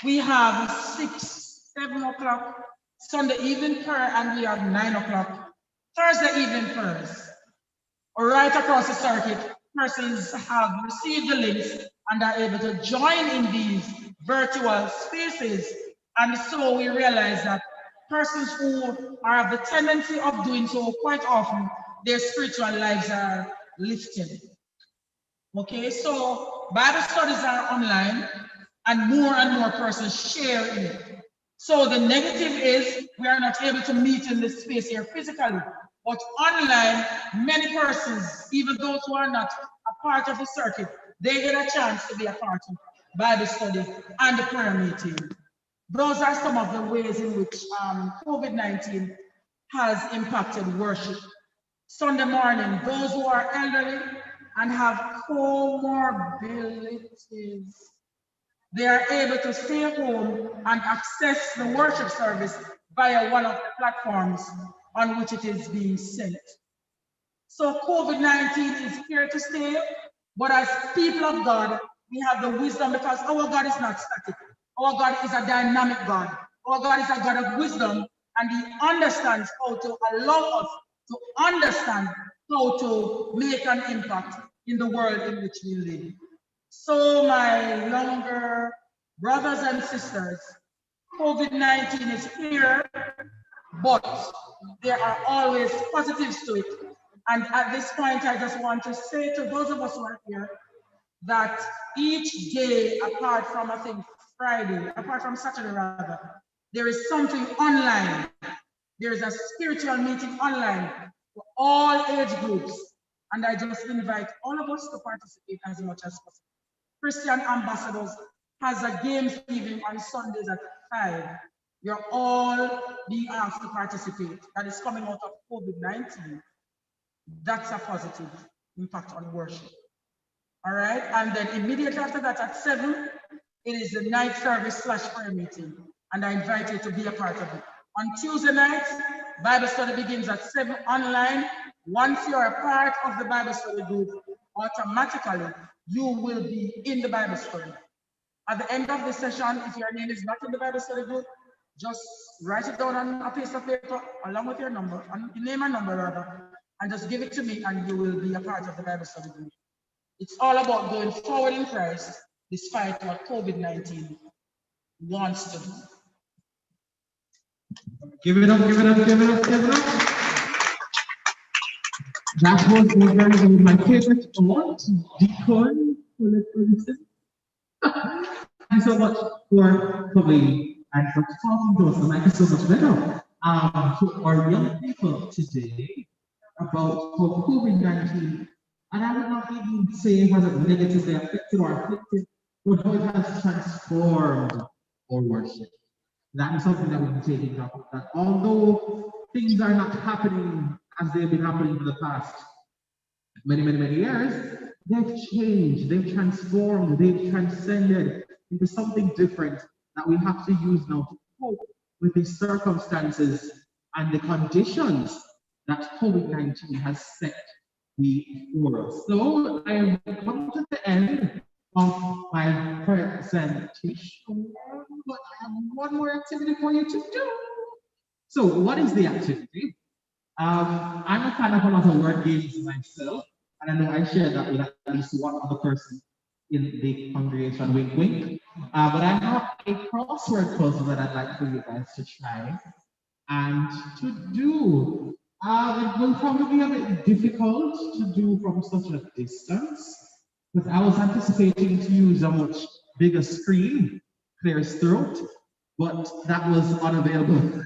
We have 6, 7 o'clock Sunday evening prayer, and we have 9 o'clock Thursday evening prayers. Right across the circuit, persons have received the links and are able to join in these virtual spaces. And so we realize that persons who have the tendency of doing so quite often, their spiritual lives are lifted. Okay, so Bible studies are online and more persons share in it. So the negative is we are not able to meet in this space here physically, but online, many persons, even those who are not a part of the circuit, they get a chance to be a part of Bible study and the prayer meeting. Those are some of the ways in which COVID-19 has impacted worship. Sunday morning, those who are elderly and have comorbidities, they are able to stay home and access the worship service via one of the platforms on which it is being sent. So COVID-19 is here to stay, but as people of God, we have the wisdom because our God is not static. Our God is a dynamic God. Our God is a God of wisdom, and He understands how to allow us to understand how to make an impact in the world in which we live. So my younger brothers and sisters, COVID-19 is here, but there are always positives to it. And at this point, I just want to say to those of us who are here that each day, apart from, I think, Friday, apart from Saturday rather, there is something online. There is a spiritual meeting online for all age groups. And I just invite all of us to participate as much as possible. Christian Ambassadors has a games evening on Sundays at 5. You're all being asked to participate. That is coming out of COVID-19. That's a positive impact on worship. All right, and then immediately after that at 7, it is the night service / prayer meeting. And I invite you to be a part of it. On Tuesday nights, Bible study begins at 7 online. Once you're a part of the Bible study group, automatically you will be in the Bible study. At the end of the session, if your name is not in the Bible study group, just write it down on a piece of paper along with your number, name and number rather, and just give it to me and you will be a part of the Bible study group. It's all about going forward in Christ despite what COVID-19 wants to do. Give it up, give it up, give it up, give it up. That was one of my favorite award, Deacon. Thank you so much for coming and for talking to us and making so much better to our young people today about COVID-19. And I would not even say it has negatively affected or affected, but how it has transformed our worship. That is something that we can take into account. That although things are not happening as they've been happening for the past many years, they've changed, they've transformed, they've transcended into something different that we have to use now to cope with the circumstances and the conditions that COVID-19 has set before us. So I am coming to the end of my presentation, but I have one more activity for you to do. So what is the activity? I'm a fan of a lot of word games myself, and I know I share that with at least one other person in the congregation, wink wink. But I have a crossword puzzle that I'd like for you guys to try and to do. It will probably be a bit difficult to do from such a distance, because I was anticipating to use a much bigger screen, clear as throat, but that was unavailable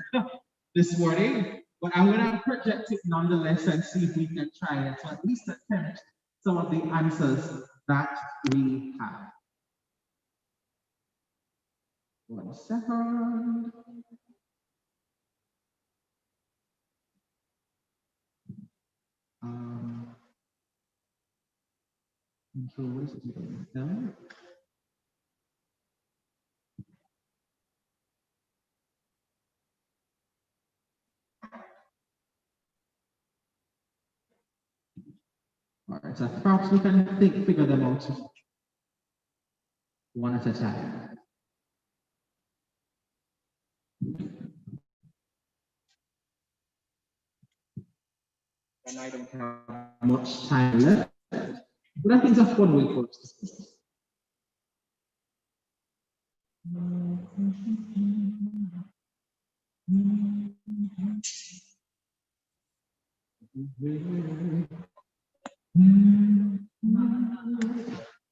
this morning. But I'm going to project it nonetheless and see if we can try it to at least attempt some of the answers that we have. 1 second. Control is down. All right, so perhaps we can figure them out one at a time. And I don't have much time left. But I think it's a fun way for us to speak.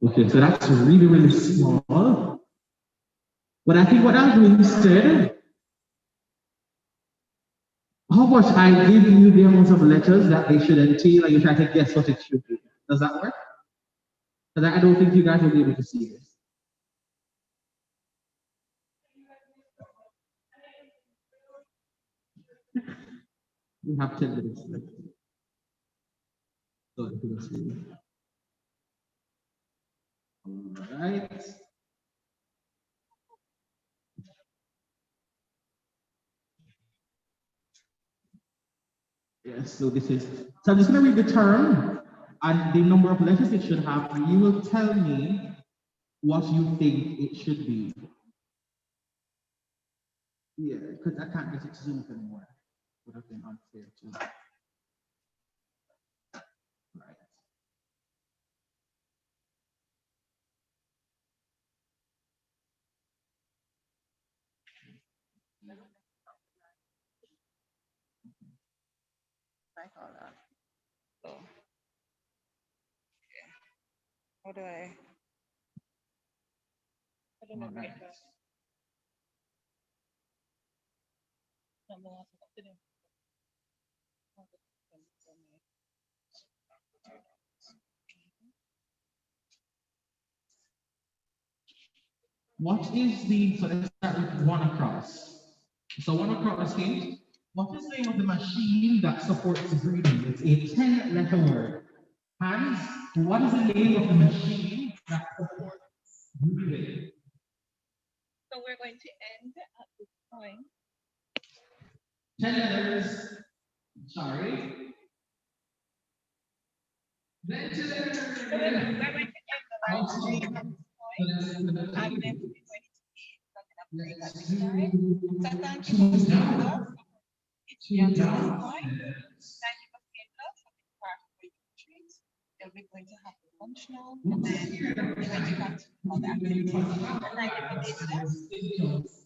Okay, so that's really, really small. But I think what I'll do instead, how much I give you the amount of letters that they should entail, and you try to guess what it should be. Does that work? Because I don't think you guys will be able to see this. We have 10 minutes left. So you can see. All right. Yes, so this is, so I'm just going to read the term and the number of letters it should have, and you will tell me what you think it should be. Yeah, because I can't get it to Zoom anymore. Would have been unfair too. Right. Like all that. So, how do I don't know. Right. What is the, so let's start with one across. So one across hint, what is the name of the machine that supports breathing? It's a 10-letter word. Hands, what is the name of the machine that supports breathing? So we're going to end at this point. 10 letters, sorry. Then 10 letters. So we're going to end the live stream at this point, and then we're going to be talking about break at this time. So thank you for staying with us. It's beyond this point. Thank you for staying with us for this part of the retreat. Then we're going to have the lunch now, and then we're going to continue on the activity. Thank you for being with us.